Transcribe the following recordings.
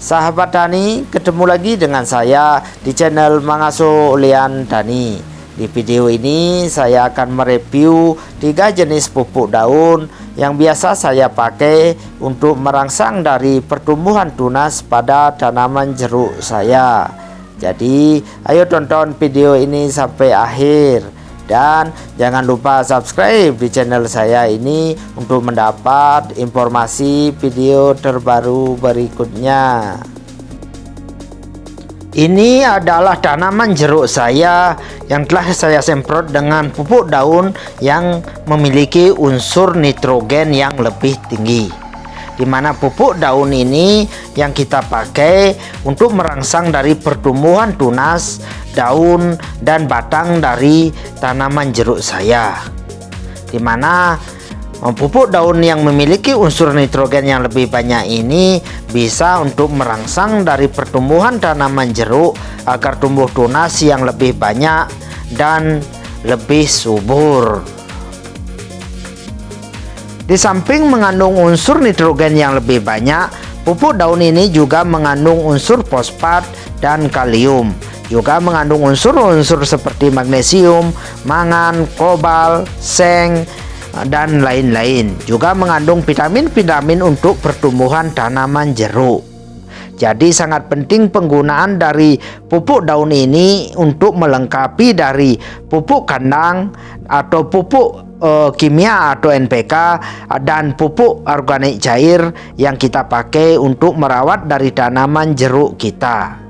Sahabat Tani, ketemu lagi dengan saya di channel Mangasuh Olian Tani. Di video ini saya akan mereview 3 jenis pupuk daun yang biasa saya pakai untuk merangsang dari pertumbuhan tunas pada tanaman jeruk saya. Jadi, ayo tonton video ini sampai akhir. Dan jangan lupa subscribe di channel saya ini untuk mendapat informasi video terbaru berikutnya. Ini adalah tanaman jeruk saya yang telah saya semprot dengan pupuk daun yang memiliki unsur nitrogen yang lebih tinggi, di mana pupuk daun ini yang kita pakai untuk merangsang dari pertumbuhan tunas daun dan batang dari tanaman jeruk saya, di mana pupuk daun yang memiliki unsur nitrogen yang lebih banyak ini bisa untuk merangsang dari pertumbuhan tanaman jeruk agar tumbuh tunas yang lebih banyak dan lebih subur. Di samping mengandung unsur nitrogen yang lebih banyak, pupuk daun ini juga mengandung unsur fosfat dan kalium. Juga mengandung unsur-unsur seperti magnesium, mangan, kobalt, seng, dan lain-lain. Juga mengandung vitamin-vitamin untuk pertumbuhan tanaman jeruk. Jadi sangat penting penggunaan dari pupuk daun ini untuk melengkapi dari pupuk kandang atau pupuk kimia atau NPK dan pupuk organik cair yang kita pakai untuk merawat dari tanaman jeruk kita.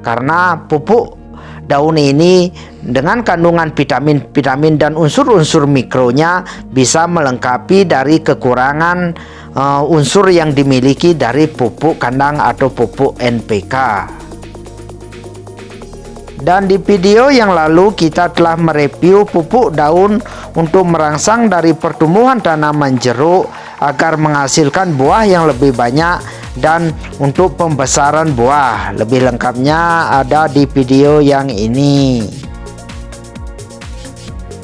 Karena pupuk daun ini dengan kandungan vitamin dan unsur-unsur mikronya bisa melengkapi dari kekurangan unsur yang dimiliki dari pupuk kandang atau pupuk NPK. Dan di video yang lalu kita telah mereview pupuk daun untuk merangsang dari pertumbuhan tanaman jeruk agar menghasilkan buah yang lebih banyak dan untuk pembesaran buah. Lebih lengkapnya ada di video yang ini.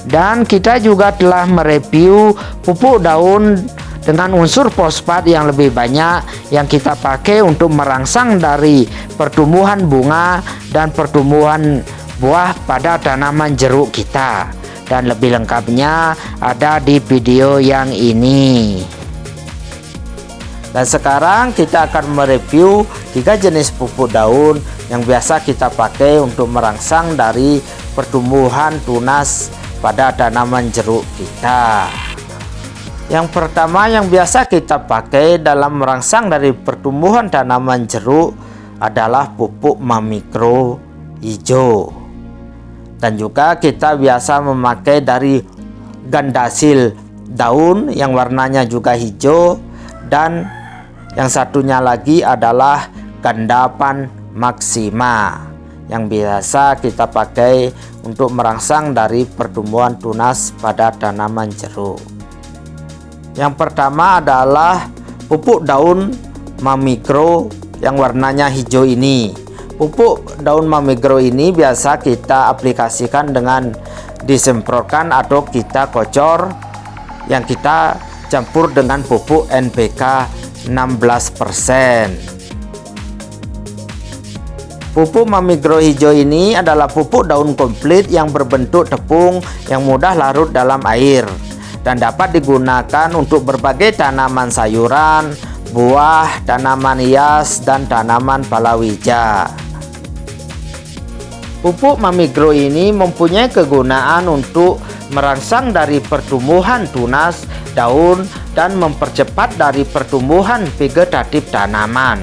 Dan kita juga telah mereview pupuk daun dengan unsur fosfat yang lebih banyak yang kita pakai untuk merangsang dari pertumbuhan bunga dan pertumbuhan buah pada tanaman jeruk kita. Dan lebih lengkapnya ada di video yang ini. Dan sekarang kita akan mereview 3 jenis pupuk daun yang biasa kita pakai untuk merangsang dari pertumbuhan tunas pada tanaman jeruk kita. Yang pertama yang biasa kita pakai dalam merangsang dari pertumbuhan tanaman jeruk adalah pupuk mamikro hijau. Dan juga kita biasa memakai dari gandasil daun yang warnanya juga hijau, dan yang satunya lagi adalah gandapan maksima yang biasa kita pakai untuk merangsang dari pertumbuhan tunas pada tanaman jeruk. Yang pertama adalah pupuk daun mamikro yang warnanya hijau ini. Pupuk daun mamikro ini biasa kita aplikasikan dengan disemprotkan atau kita kocor yang kita campur dengan pupuk NPK 16%. Pupuk mamikro hijau ini adalah pupuk daun komplit yang berbentuk tepung yang mudah larut dalam air dan dapat digunakan untuk berbagai tanaman sayuran, buah, tanaman hias, dan tanaman palawija. Pupuk mamikro ini mempunyai kegunaan untuk merangsang dari pertumbuhan tunas daun dan mempercepat dari pertumbuhan vegetatif tanaman,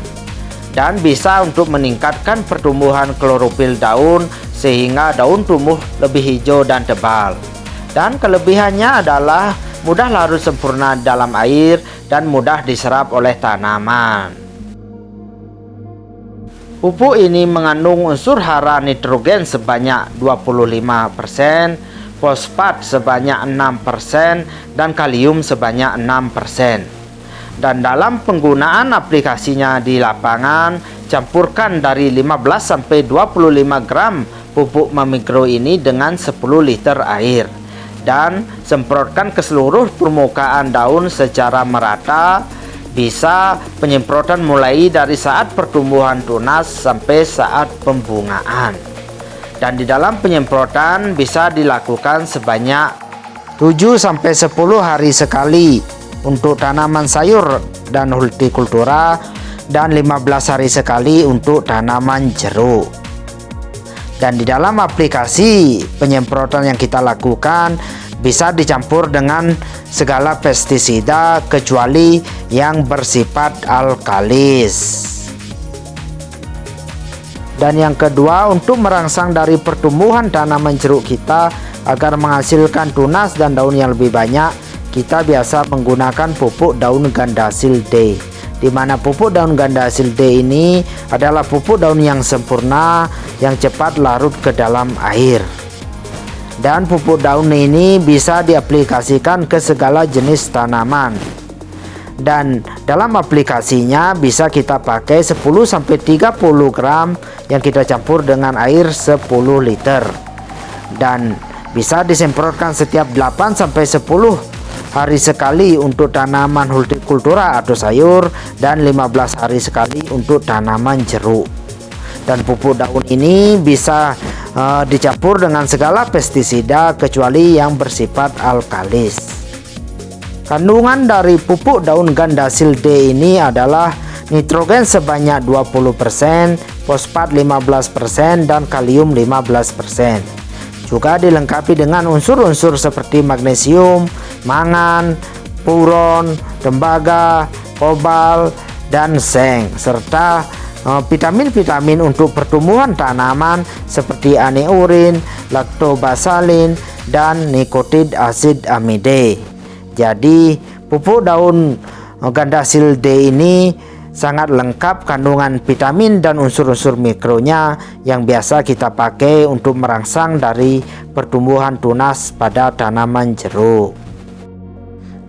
dan bisa untuk meningkatkan pertumbuhan klorofil daun sehingga daun tumbuh lebih hijau dan tebal. Dan kelebihannya adalah mudah larut sempurna dalam air dan mudah diserap oleh tanaman. Pupuk ini mengandung unsur hara nitrogen sebanyak 25%, fosfat sebanyak 6%, dan kalium sebanyak 6%. Dan dalam penggunaan aplikasinya di lapangan, campurkan dari 15-25 gram pupuk mamikro ini dengan 10 liter air dan semprotkan ke seluruh permukaan daun secara merata bisa penyemprotan mulai dari saat pertumbuhan tunas sampai saat pembungaan. Dan di dalam penyemprotan bisa dilakukan sebanyak 7-10 hari sekali untuk tanaman sayur dan hortikultura, dan 15 hari sekali untuk tanaman jeruk. Dan di dalam aplikasi penyemprotan yang kita lakukan bisa dicampur dengan segala pestisida kecuali yang bersifat alkalis. Dan yang kedua, untuk merangsang dari pertumbuhan tanaman jeruk kita agar menghasilkan tunas dan daun yang lebih banyak, kita biasa menggunakan pupuk daun Gandasil D, di mana pupuk daun Gandasil D ini adalah pupuk daun yang sempurna yang cepat larut ke dalam air. Dan pupuk daun ini bisa diaplikasikan ke segala jenis tanaman. Dan dalam aplikasinya bisa kita pakai 10-30 gram yang kita campur dengan air 10 liter. Dan bisa disemprotkan setiap 8-10 hari sekali untuk tanaman hortikultura atau sayur, dan 15 hari sekali untuk tanaman jeruk. Dan pupuk daun ini bisa dicampur dengan segala pestisida kecuali yang bersifat alkalis. Kandungan dari pupuk daun Gandasil D ini adalah nitrogen sebanyak 20%, fosfat 15%, dan kalium 15%. Juga dilengkapi dengan unsur-unsur seperti magnesium, mangan, puron, tembaga, kobalt, dan seng, serta vitamin-vitamin untuk pertumbuhan tanaman seperti aneurin, lactobasalin, dan nikotin asid amide. Jadi pupuk daun Gandasil D ini sangat lengkap kandungan vitamin dan unsur-unsur mikronya yang biasa kita pakai untuk merangsang dari pertumbuhan tunas pada tanaman jeruk.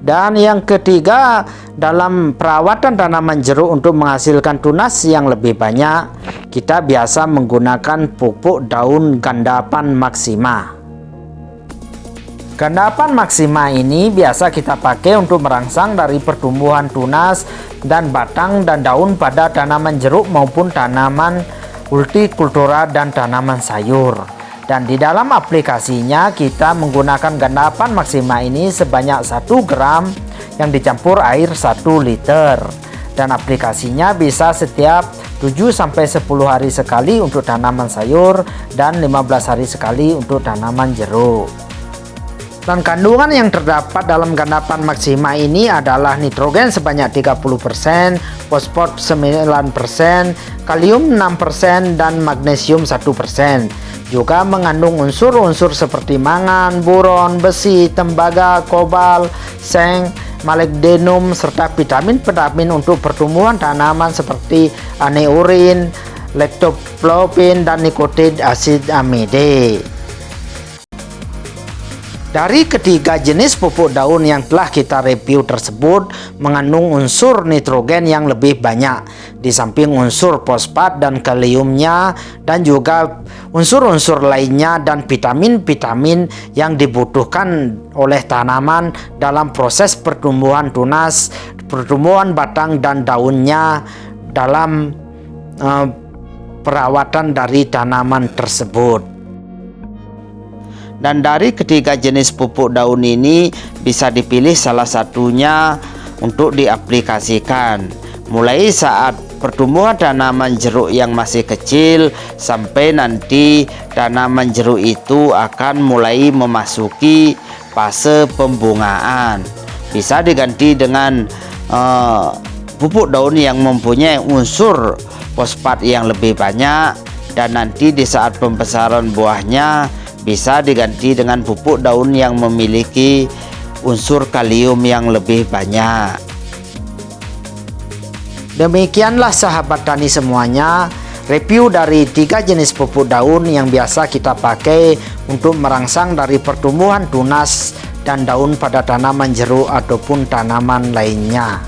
Dan yang ketiga, dalam perawatan tanaman jeruk untuk menghasilkan tunas yang lebih banyak, kita biasa menggunakan pupuk daun Gandapan Maxima. Gandapan Maxima ini biasa kita pakai untuk merangsang dari pertumbuhan tunas dan batang dan daun pada tanaman jeruk maupun tanaman hortikultura dan tanaman sayur. Dan di dalam aplikasinya kita menggunakan Gandapan Maxima ini sebanyak 1 gram yang dicampur air 1 liter. Dan aplikasinya bisa setiap 7-10 hari sekali untuk tanaman sayur dan 15 hari sekali untuk tanaman jeruk. Dan kandungan yang terdapat dalam Gandapan Maxima ini adalah nitrogen sebanyak 30%, fosfat 9%, kalium 6%, dan magnesium 1%. Juga mengandung unsur-unsur seperti mangan, boron, besi, tembaga, kobalt, seng, molybdenum, serta vitamin-vitamin untuk pertumbuhan tanaman seperti aneurin, lactopropin, dan nikotin asid amide. Dari ketiga jenis pupuk daun yang telah kita review tersebut mengandung unsur nitrogen yang lebih banyak di samping unsur fosfat dan kaliumnya, dan juga unsur-unsur lainnya dan vitamin-vitamin yang dibutuhkan oleh tanaman dalam proses pertumbuhan tunas, pertumbuhan batang dan daunnya dalam perawatan dari tanaman tersebut. Dan dari ketiga jenis pupuk daun ini bisa dipilih salah satunya untuk diaplikasikan, mulai saat pertumbuhan tanaman jeruk yang masih kecil sampai nanti tanaman jeruk itu akan mulai memasuki fase pembungaan. Bisa diganti dengan pupuk daun yang mempunyai unsur fosfat yang lebih banyak, dan nanti di saat pembesaran buahnya bisa diganti dengan pupuk daun yang memiliki unsur kalium yang lebih banyak. Demikianlah sahabat tani semuanya, review dari 3 jenis pupuk daun yang biasa kita pakai untuk merangsang dari pertumbuhan tunas dan daun pada tanaman jeruk ataupun tanaman lainnya.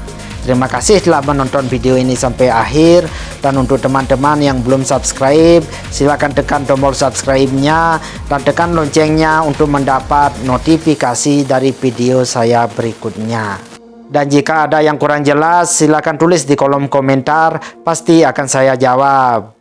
Terima kasih telah menonton video ini sampai akhir, dan untuk teman-teman yang belum subscribe, silakan tekan tombol subscribe-nya dan tekan loncengnya untuk mendapat notifikasi dari video saya berikutnya. Dan jika ada yang kurang jelas, silakan tulis di kolom komentar, pasti akan saya jawab.